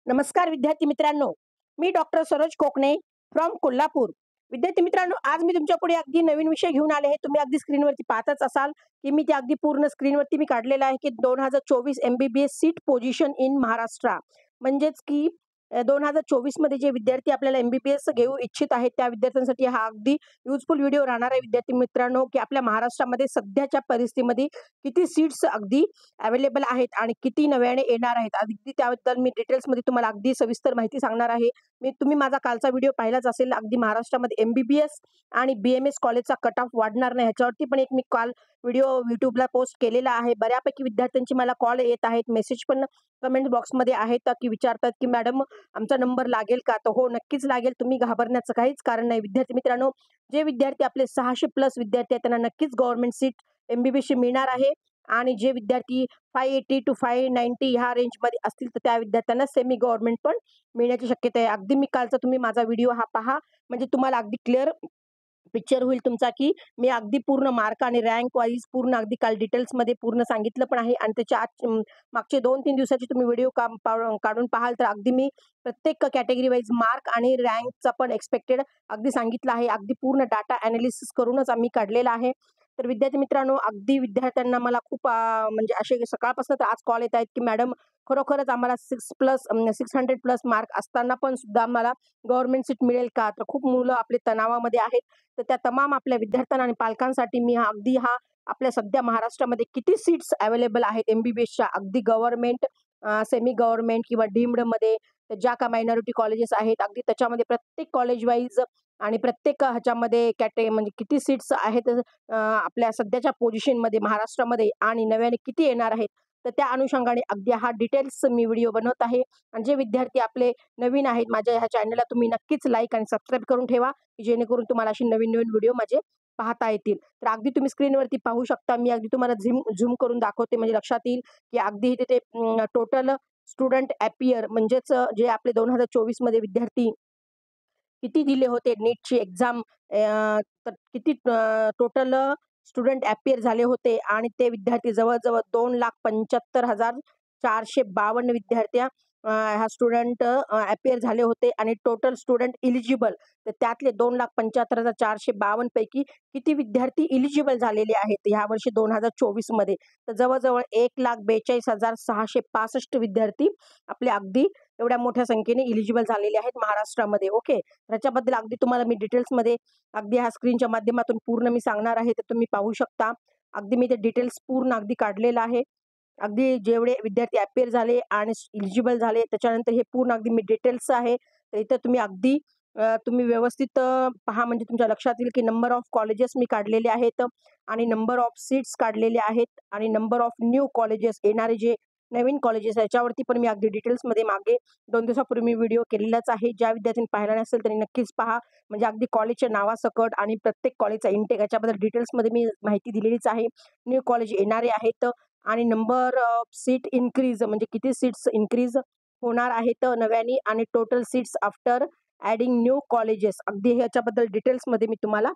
नमस्कार विद्यार्थी मित्रांनो, मी डॉक्टर सरोज कोकणे फ्रॉम कोल्हापूर. विद्यार्थी मित्रांनो, आज मी तुमच्या पुढे अगदी नवीन विषय घेऊन आले आहे. तुम्ही अगदी स्क्रीनवरती पाहतच असाल, की मी ते अगदी पूर्ण स्क्रीनवरती मी काढलेलं आहे, की 2024 MBBS seat position in Maharashtra. म्हणजेच की 2024 मध्ये जे विद्यार्थी आपल्याला एम-बी-बी-एस घेऊ इच्छित आहेत, त्या विद्यार्थ्यांसाठी हा अगदी युजफुल व्हिडिओ राहणार आहे विद्यार्थी मित्रांनो, की आपल्या महाराष्ट्रामध्ये सध्याच्या परिस्थितीमध्ये किती सीट्स अगदी अवेलेबल आहेत आणि किती नव्याने येणार आहेत. अगदी त्याबद्दल मी डिटेल्समध्ये तुम्हाला अगदी सविस्तर माहिती सांगणार आहे. तुम्ही माझा कालचा व्हिडिओ पाहिलाच असेल. अगदी महाराष्ट्रामध्ये एम-बी-बी-एस आणि बी-एम-एस कॉलेजचा कट ऑफ वाढणार नाही ह्याच्यावरती पण एक मी काल व्हिडिओ YouTubeला पोस्ट केलेला आहे. बऱ्यापैकी विद्यार्थ्यांची मला कॉल येत आहेत, मेसेज पण कमेंट बॉक्समध्ये आहेत, की विचारतात, की "मॅडम आमचा नंबर लागेल का?" तर हो, नक्कीच लागेल. तुम्ही घाबरण्याचं काहीच कारण नाही. विद्यार्थी मित्रांनो, जे विद्यार्थी आपले 600 प्लस विद्यार्थी आहेत, त्यांना नक्कीच गव्हर्नमेंट सीट एम-बी-बी-एसची मिळणार आहे आणि जे विद्यार्थी 580 टू 590 ह्या रेंजमध्ये असतील, तर त्या विद्यार्थ्यांना सेमी गव्हर्नमेंट पण मिळण्याची शक्यता आहे. अगदी मी कालचा तुम्ही माझा व्हिडिओ हा पहा, म्हणजे तुम्हाला अगदी क्लिअर पिक्चर होईल तुमचा, की मी अगदी पूर्ण मार्क आणि रँक वाईज पूर्ण अगदी काल डिटेल्समध्ये पूर्ण सांगितलं पण आहे आणि त्याच्या मागचे 2-3 दिवसाचे तुम्ही व्हिडिओ काढून पाहाल, तर अगदी मी प्रत्येक कॅटेगरी वाईज मार्क आणि रँकचा पण एक्सपेक्टेड अगदी सांगितलं आहे. अगदी पूर्ण डाटा एनालिसिस करूनच आम्ही काढलेला आहे. तर विद्यार्थी मित्रांनो, अगदी विद्यार्थ्यांना मला खूप म्हणजे असे सकाळपासून तर आज कॉल येत आहेत, की मॅडम खरोखरच आम्हाला 600 प्लस मार्क असताना पण सुद्धा आम्हाला गव्हर्नमेंट सीट मिळेल का? तर खूप मुलं आपले तणावामध्ये आहेत. तर त्या तमाम आपल्या विद्यार्थ्यांना आणि पालकांसाठी मी हा आपल्या सध्या महाराष्ट्रामध्ये किती सीट्स अवेलेबल आहेत एम-बी-बी-एसच्या अगदी गव्हर्नमेंट, सेमी गव्हर्नमेंट किंवा डीम्डमध्ये ज्या का मायनॉरिटी कॉलेजेस आहेत, अगदी त्याच्यामध्ये प्रत्येक कॉलेज वाईज आणि प्रत्येक ह्याच्यामध्ये म्हणजे किती सीट्स आहेत आपल्या सध्याच्या पोझिशनमध्ये महाराष्ट्रामध्ये आणि नव्याने किती येणार आहेत. तर त्या अनुषंगाने अगदी हा डिटेल्स मी व्हिडिओ बनवत आहे आणि जे विद्यार्थी आपले नवीन आहेत माझ्या ह्या चॅनलला तुम्ही नक्कीच लाईक आणि सबस्क्राईब करून ठेवा, जेणेकरून तुम्हाला असे नवीन-नवीन व्हिडिओ माझे पाहता येतील. तर अगदी तुम्ही स्क्रीनवरती पाहू शकता. मी अगदी तुम्हाला झूम करून दाखवते म्हणजे लक्षात येईल, की अगदी तिथे टोटल स्टुडंट अपीअर म्हणजेच जे आपले 2024 मध्ये विद्यार्थी किती दिले होते नीटची एक्झाम, तर किती टोटल स्टुडंट अपीअर झाले होते आणि ते विद्यार्थी जवळ-जवळ 2,75,452 विद्यार्थी ह्या स्टुडंट अपीअर झाले होते आणि टोटल स्टुडंट इलिजिबल, तर त्यातले 2,75,452 पैकी किती विद्यार्थी इलिजिबल झालेले आहेत ह्यावर्षी 2024 मध्ये. तर जवळ-जवळ 1,42,665 विद्यार्थी आपले अगदी एवढ्या मोठ्या संख्येने इलिजिबल झालेले आहेत महाराष्ट्रामध्ये. ओके. त्याच्याबद्दल अगदी तुम्हाला मी डिटेल्समध्ये अगदी ह्या स्क्रीनच्या माध्यमातून पूर्ण मी सांगणार आहे, तर तुम्ही पाहू शकता. अगदी मी ते डिटेल्स पूर्ण अगदी काढलेलं आहे. अगदी जेवढे विद्यार्थी अपीअर झाले आणि इलिजिबल झाले, त्याच्यानंतर हे पूर्ण अगदी मी डिटेल्स आहे. तर इथं तुम्ही अगदी तुम्ही व्यवस्थित पहा म्हणजे तुमच्या लक्षात येईल, की नंबर ऑफ कॉलेजेस मी काढलेले आहेत आणि नंबर ऑफ सीट्स काढलेले आहेत आणि नंबर ऑफ न्यू कॉलेजेस येणारे जे नवीन कॉलेजेस याच्यावरती पण मी अगदी डिटेल्समध्ये मागे 2 दिवसापूर्वी मी व्हिडिओ केलेलाच आहे. ज्या विद्यार्थ्यांनी पाहिला नसेल त्यांनी नक्कीच पहा. म्हणजे अगदी कॉलेजच्या नावासकट आणि प्रत्येक कॉलेजचा इंटेक याच्याबद्दल डिटेल्समध्ये मी माहिती दिलेलीच आहे. न्यू कॉलेज येणारे आहेत आणि नंबर ऑफ सीट इन्क्रीज म्हणजे किती सीट्स इन्क्रीज होणार आहेत नव्याने आणि total seats after adding new colleges अगदी ह्याच्याबद्दल डिटेल्समध्ये मी तुम्हाला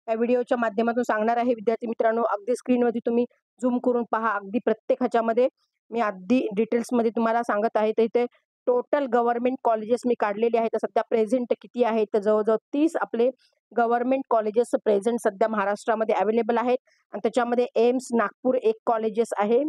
या व्हिडिओच्या माध्यमातून सांगणार आहे. विद्यार्थी मित्रांनो, अगदी स्क्रीनवरती तुम्ही झूम करून पहा. अगदी प्रत्येक ह्याच्यामध्ये मी अगदी डिटेल्समध्ये तुम्हाला सांगत आहे. तर इथे टोटल गव्हर्नमेंट कॉलेजेस मी काढलेले आहेत. तर सध्या प्रेझेंट किती आहेत? तर जवळ-जवळ 30 आपले गव्हर्नमेंट कॉलेजेस प्रेझेंट सध्या महाराष्ट्रामध्ये अवेलेबल आहेत आणि त्याच्यामध्ये एम्स नागपूर एक कॉलेजेस आहे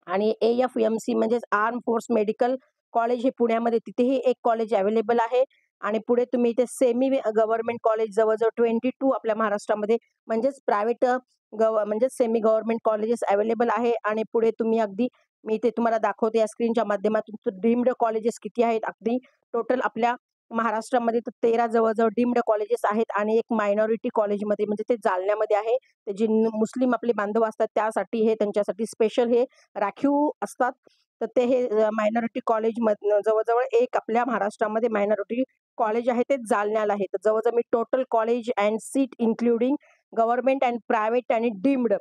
आणि AFMC म्हणजेच आर्म फोर्स मेडिकल कॉलेज हे पुण्यामध्ये तिथेही एक कॉलेज अवेलेबल आहे आणि पुढे तुम्ही इथे सेमी गव्हर्नमेंट कॉलेज जवळ-जवळ 22 आपल्या महाराष्ट्रामध्ये म्हणजेच प्रायव्हेट म्हणजेच सेमी गव्हर्नमेंट कॉलेजेस अवेलेबल आहे आणि पुढे तुम्ही अगदी मी इथे तुम्हाला दाखवते या स्क्रीनच्या माध्यमातून डीम्ड कॉलेजेस किती आहेत. अगदी टोटल आपल्या महाराष्ट्रामध्ये तर 13 जवळ-जवळ डीम्ड कॉलेजेस आहेत आणि एक मायनॉरिटी कॉलेजमध्ये म्हणजे ते जालन्यामध्ये आहे. ते जे मुस्लिम आपले बांधव असतात त्यासाठी हे त्यांच्यासाठी स्पेशल हे राखीव असतात. तर ते हे मायनॉरिटी कॉलेजमधनं जवळ-जवळ एक आपल्या महाराष्ट्रामध्ये मायनॉरिटी कॉलेज आहे ते जालन्याला आहे. तर जवळ-जवळ मी total college and seat including government and private आणि डीम्ड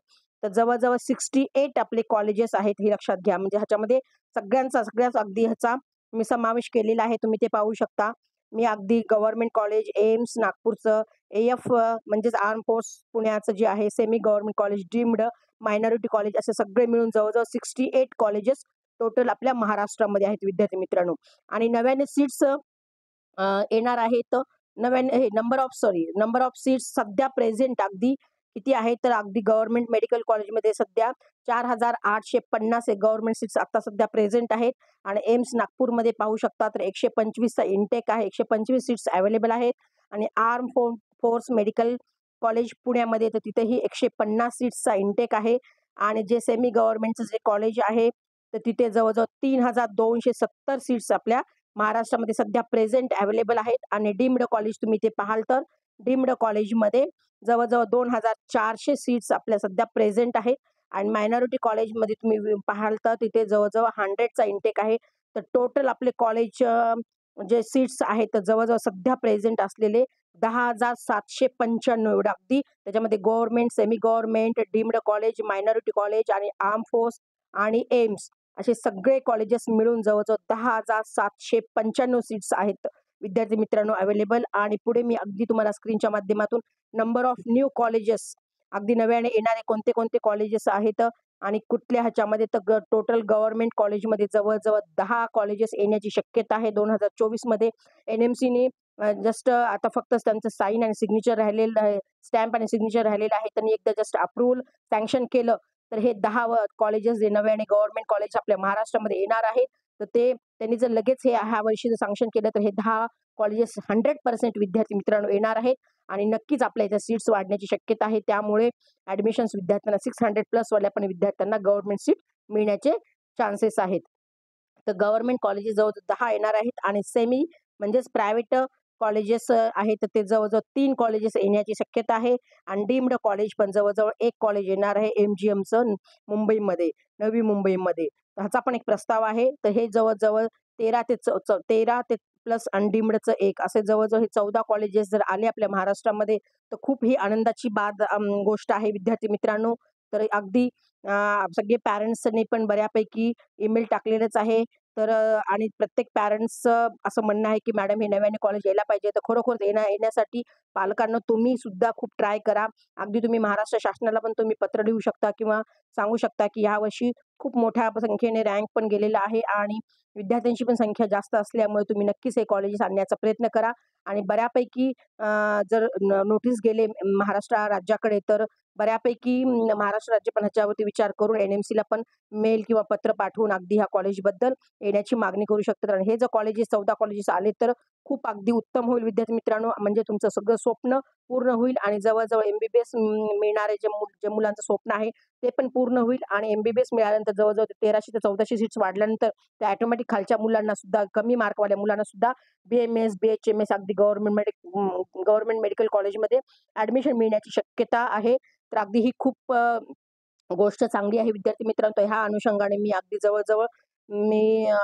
तर जवळ-जवळ 68 आपले कॉलेजेस आहेत हे लक्षात घ्या. म्हणजे ह्याच्यामध्ये सगळ्याच अगदी ह्याचा मी समावेश केलेला आहे. तुम्ही ते पाहू शकता. मी अगदी गव्हर्नमेंट कॉलेज, एम्स नागपूरचं, म्हणजेच आर्म फोर्स पुण्याचं जे आहे, semi government college, deemed, minority college असे सगळे मिळून जवळ-जवळ 68 कॉलेजेस टोटल आपल्या महाराष्ट्रामध्ये आहेत विद्यार्थी मित्रांनो. आणि नव्याने सीट्स येणार आहेत. नव्याने हे नंबर ऑफ सीट्स सध्या प्रेझेंट अगदी किती आहेत, तर अगदी गव्हर्नमेंट मेडिकल कॉलेजमध्ये सध्या 4,850 हे गव्हर्नमेंट सीट्स आता सध्या प्रेझेंट आहेत. आणि एम्स नागपूरमध्ये पाहू शकता तर 125 चा इंटेक आहे. 125 सीट्स अवेलेबल आहेत. आणि आर्म फोर्स मेडिकल कॉलेज पुण्यामध्ये तर तिथेही 150 सीट्सचा इंटेक आहे. आणि जे सेमी गव्हर्नमेंटचं जे कॉलेज आहे तर तिथे जवळ-जवळ 3,270 सीट्स आपल्या महाराष्ट्रामध्ये सध्या प्रेझेंट अवेलेबल आहेत. आणि डीम्ड कॉलेज तुम्ही ते पाहाल तर डीम्ड कॉलेजमध्ये जवळ-जवळ 2,400 सीट्स आपल्या सध्या प्रेझेंट आहेत. आणि मायनॉरिटी कॉलेजमध्ये तुम्ही पाहाल तर तिथे जवळ-जवळ 100चा इंटेक आहे. तर टोटल आपले कॉलेज जे सीट्स आहेत तर जवळ-जवळ सध्या प्रेझेंट असलेले 10,795 एवढं अगदी त्याच्यामध्ये government, semi government, deemed college, minority college आणि आर्म फोर्स आणि एम्स असे सगळे कॉलेजेस मिळून जवळ-जवळ 10,795 सीट्स आहेत विद्यार्थी मित्रांनो अवेलेबल. आणि पुढे मी अगदी तुम्हाला स्क्रीनच्या माध्यमातून नंबर ऑफ न्यू कॉलेजेस अगदी नव्याने येणारे कोणते कोणते कॉलेजेस आहेत आणि कुठल्या ह्याच्यामध्ये तर टोटल गव्हर्नमेंट कॉलेजमध्ये जवळ-जवळ 10 कॉलेजेस येण्याची शक्यता आहे 2024 मध्ये. एनएमसीने जस्ट आता फक्त त्यांचं साइन आणि सिग्नेचर राहिलेलं आहे, स्टॅम्प आणि सिग्नेचर राहिलेलं आहे. त्यांनी एकदा जस्ट अप्रूव्हल सँक्शन केलं तर हे 10 कॉलेजेस जे नव्याने गव्हर्नमेंट कॉलेज आपल्या महाराष्ट्रामध्ये येणार आहेत. तर ते त्यांनी जर लगेच ह्या वर्षी जर सँक्शन केलं तर हे 10 कॉलेजेस 100% विद्यार्थी मित्रांनो येणार आहेत. आणि नक्कीच आपल्या इथे सीट्स वाढण्याची शक्यता आहे. त्यामुळे ॲडमिशन्स विद्यार्थ्यांना 600+ वाल्या पण विद्यार्थ्यांना गव्हर्नमेंट सीट मिळण्याचे चान्सेस आहेत. तर गव्हर्नमेंट कॉलेजेस जवळ-जवळ 10 येणार आहेत. आणि सेमी म्हणजेच प्रायव्हेट कॉलेजेस आहेत तर ते जवळ-जवळ 3 कॉलेजेस येण्याची शक्यता आहे. आणि डीम्ड कॉलेज पण जवळ-जवळ 1 कॉलेज येणार आहे एमजीएमचं मुंबईमध्ये, नवी मुंबईमध्ये. तर ह्याचा पण एक प्रस्ताव आहे. तर हे जवळ-जवळ 13 ते प्लस अनडीम्डचं 1 असे जवळ-जवळ हे 14 कॉलेजेस जर आले आपल्या महाराष्ट्रामध्ये तर खूप ही आनंदाची गोष्ट आहे विद्यार्थी मित्रांनो. तर अगदी सगळे पॅरेंट्सनी पण बऱ्यापैकी ईमेल टाकलेलंच आहे. तर आणि प्रत्येक पॅरेंट्सचं असं म्हणणं आहे की मॅडम हे नव्याने कॉलेज यायला पाहिजे. तर खरोखर येण्यासाठी पालकांना तुम्ही सुद्धा खूप ट्राय करा. अगदी तुम्ही महाराष्ट्र शासनाला पण तुम्ही पत्र लिहू शकता किंवा सांगू शकता की यावर्षी खूप मोठ्या संख्येने रँक पण गेलेला आहे आणि विद्यार्थ्यांची पण संख्या जास्त असल्यामुळे तुम्ही नक्कीच हे कॉलेजेस आणण्याचा प्रयत्न करा. आणि बऱ्यापैकी जर नोटीस गेले महाराष्ट्र राज्याकडे तर बऱ्यापैकी महाराष्ट्र राज्य पण ह्याच्यावरती विचार करून एनएमसीला पण मेल किंवा पत्र पाठवून अगदी ह्या कॉलेजबद्दल येण्याची मागणी करू शकतात. आणि हे जर कॉलेजेस 14 कॉलेजेस आले तर खूप अगदी उत्तम होईल विद्यार्थी मित्रांनो. म्हणजे तुमचं सगळं स्वप्न पूर्ण होईल आणि जवळ-जवळ एमबीबीएस मिळणारे जे मुलांचं स्वप्न आहे ते पण पूर्ण होईल. आणि एमबीबीएस मिळाल्यानंतर जवळ-जवळ 1300 ते 1400 सीट्स वाढल्यानंतर त्या ऑटोमॅटिक खालच्या मुलांना सुद्धा, कमी मार्कवाल्या मुलांना सुद्धा बीएमएस, बीएचएमएस अगदी गव्हर्नमेंट मेडिकल कॉलेजमध्ये ॲडमिशन मिळण्याची शक्यता आहे. तर अगदी ही खूप गोष्ट चांगली आहे विद्यार्थी मित्रांनो. तर ह्या अनुषंगाने मी अगदी जवळ-जवळ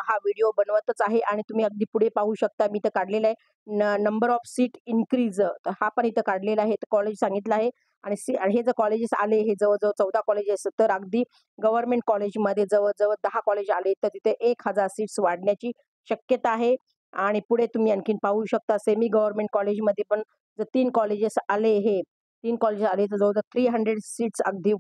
हा व्हिडिओ बनवतच आहे आणि तुम्ही अगदी पुढे पाहू शकता. मी इथं काढलेलं आहे नंबर ऑफ सीट इन्क्रीज तर हा पण इथं काढलेला आहे. तर कॉलेज सांगितलं आहे. आणि हे जर कॉलेजेस आले हे जवळ-जवळ 14 कॉलेजेस तर अगदी गव्हर्नमेंट कॉलेजमध्ये जवळ-जवळ 10 कॉलेज आले तर तिथे 1000 सीट्स वाढण्याची शक्यता आहे. आणि पुढे तुम्ही आणखीन पाहू शकता सेमी गव्हर्नमेंट कॉलेजमध्ये पण जर 3 कॉलेजेस आले 3 कॉलेजेस आले तर जवळ-जवळ 300 सीट्स अगदी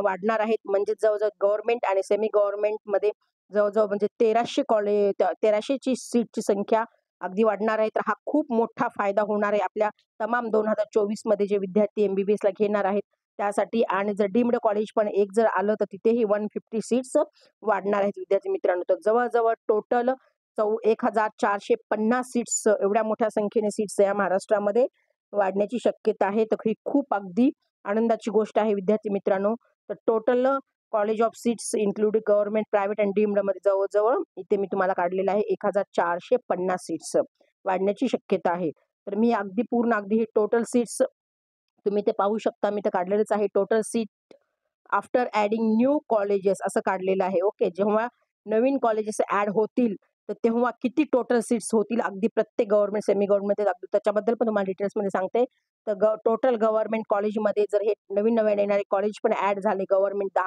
वाढणार आहेत. म्हणजे जवळ-जवळ गव्हर्नमेंट आणि सेमी गव्हर्नमेंटमध्ये जवळ-जवळ म्हणजे 1300ची सीटची संख्या अगदी वाढणार आहे. तर हा खूप मोठा फायदा होणार आहे आपल्या तमाम 2024 मध्ये जे विद्यार्थी एमबीबीएसला घेणार आहेत त्यासाठी. आणि जर डीम्ड कॉलेज पण एक जर आलं तर तिथेही 150 सीट्स वाढणार आहेत विद्यार्थी मित्रांनो. तर जवळ-जवळ टोटल 1450 सीट्स एवढ्या मोठ्या संख्येने सीट्स या महाराष्ट्रामध्ये वाढण्याची शक्यता आहे. तर ही खूप अगदी आनंदाची गोष्ट आहे विद्यार्थी मित्रांनो. तर total college of seats including government, private आणि डीम्ड मध्ये जवळ-जवळ इथे मी तुम्हाला काढलेलं आहे 1450 सीट्स वाढण्याची शक्यता आहे. तर मी अगदी पूर्ण अगदी हे टोटल सीट्स तुम्ही ते पाहू शकता. मी ते काढलेलंच आहे. Total seat after adding new colleges असं काढलेलं आहे. ओके. जेव्हा नवीन कॉलेजेस ॲड होतील तर तेव्हा किती टोटल सीट्स होतील अगदी प्रत्येक गव्हर्नमेंट, सेमी गव्हर्नमेंट अगदी त्याच्याबद्दल पण तुम्हाला डिटेल्समध्ये सांगते. तर टोटल गव्हर्नमेंट कॉलेजमध्ये जर हे नवीन येणारे कॉलेज पण ॲड झाले गव्हर्नमेंट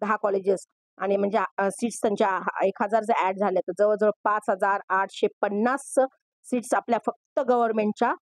10 कॉलेजेस आणि म्हणजे सीट्स त्यांच्या 1000 जर ॲड झाल्या तर जवळ-जवळ 5850 सीट्स आपल्या फक्त गव्हर्नमेंटच्या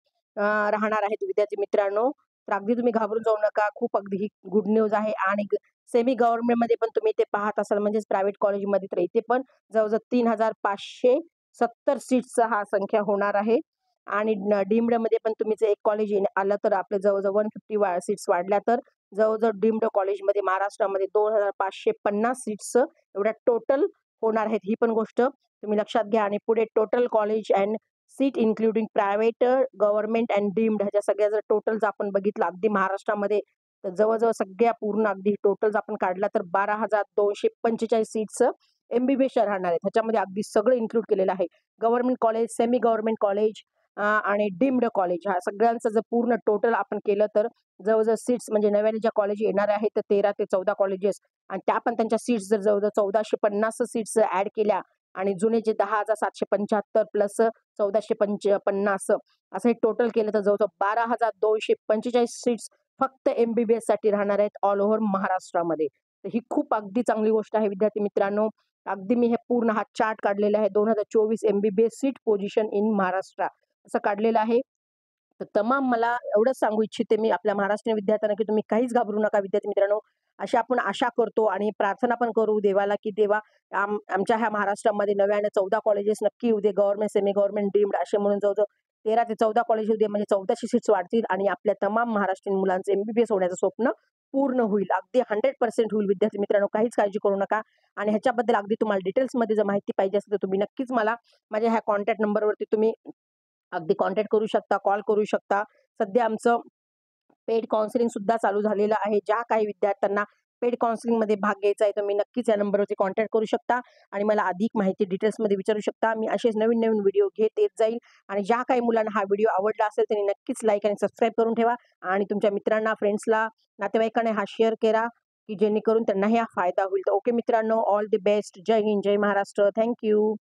राहणार आहेत विद्यार्थी मित्रांनो. तर अगदी तुम्ही घाबरून जाऊ नका. खूप अगदी ही गुड न्यूज आहे. आणि सेमी गव्हर्नमेंटमध्ये पण तुम्ही ते पाहत असाल म्हणजेच प्रायव्हेट कॉलेजमध्ये, तर इथे पण जवळ-जवळ 3,570 सीट्सचा हा संख्या होणार आहे. आणि डीम्डमध्ये पण तुम्ही जर एक कॉलेज आलं तर आपले जवळ-जवळ 150 सीट्स वाढल्या, तर जवळ-जवळ डीम्ड कॉलेजमध्ये महाराष्ट्रामध्ये 2,550 सीट्स एवढ्या टोटल होणार आहेत. ही पण गोष्ट तुम्ही लक्षात घ्या. आणि पुढे total college and seat including private, government and deemed ह्याच्या सगळ्या जर टोटल आपण बघितलं अगदी महाराष्ट्रामध्ये, तर जवळ-जवळ सगळ्या पूर्ण अगदी टोटल आपण काढला तर 12,245 सीट्स एम-बी-बी-एसच्या राहणार आहेत. ह्याच्यामध्ये अगदी सगळं इन्क्लूड केलेलं आहे. Government college, semi government college आणि डीम्ड कॉलेज ह्या सगळ्यांचं जर पूर्ण टोटल आपण केलं तर जवळ-जवळ सीट्स म्हणजे नव्याने ज्या कॉलेज येणार आहेत तर 13 ते 14 कॉलेजेस, आणि त्या पण त्यांच्या सीट्स जर जवळ-जवळ 1450 सीट्स ॲड केल्या आणि जुने जे 10,775 प्लस 1450 असं हे टोटल केलं तर जवळ-जवळ 12,245 सीट्स फक्त एम-बी-बी-एस साठी राहणार आहेत ऑल ओव्हर महाराष्ट्रामध्ये. तर ही खूप अगदी चांगली गोष्ट आहे विद्यार्थी मित्रांनो. अगदी मी हे पूर्ण हा चार्ट काढलेला आहे 2024 MBBS seat position in Maharashtra असं काढलेलं आहे. तर तमाम मला एवढंच सांगू इच्छिते मी आपल्या महाराष्ट्रीयन विद्यार्थ्यांना, की तुम्ही काहीच घाबरू नका विद्यार्थी मित्रांनो. अशी आपण आशा करतो आणि प्रार्थना पण करू देवाला, की देवा आमच्या ह्या महाराष्ट्रामध्ये नव्याने 14 कॉलेजेस नक्की येऊ दे. गव्हर्नमेंट, सेमी गव्हर्नमेंट, डीम्ड असे म्हणून जवळ-जवळ 13 ते 14 कॉलेज येऊ दे. म्हणजे 1400 सीट्स वाढतील आणि आपल्या तमाम महाराष्ट्रीयन मुलांचं एम-बी-बी-एस होण्याचं स्वप्न पूर्ण होईल. अगदी 100% होईल विद्यार्थी मित्रांनो. काहीच काळजी करू नका. आणि ह्याच्याबद्दल अगदी तुम्हाला डिटेल्समध्ये जर माहिती पाहिजे असेल, तर तुम्ही नक्कीच मला माझ्या ह्या कॉन्टॅक्ट नंबरवरती तुम्ही अगदी कॉन्टॅक्ट करू शकता, कॉल करू शकता. सध्या आमचं पेड काउन्सिलिंग सुद्धा चालू झालेलं आहे. ज्या काही विद्यार्थ्यांना पेड काउन्सिलिंगमध्ये भाग घ्यायचा आहे, तर मी नक्कीच या नंबरवरती कॉन्टॅक्ट करू शकता आणि मला अधिक माहिती डिटेल्समध्ये विचारू शकता. मी असेच नवीन-नवीन व्हिडिओ घेत येत जाईल. आणि ज्या काही मुलांना हा व्हिडिओ आवडला असेल, त्यांनी नक्कीच लाईक आणि सबस्क्राईब करून ठेवा आणि तुमच्या मित्रांना, फ्रेंड्सला, नातेवाईकांना हा शेअर करा, की जेणेकरून त्यांनाही हा फायदा होईल. तर ओके मित्रांनो, ऑल द बेस्ट. जय हिंद, जय महाराष्ट्र. Thank you.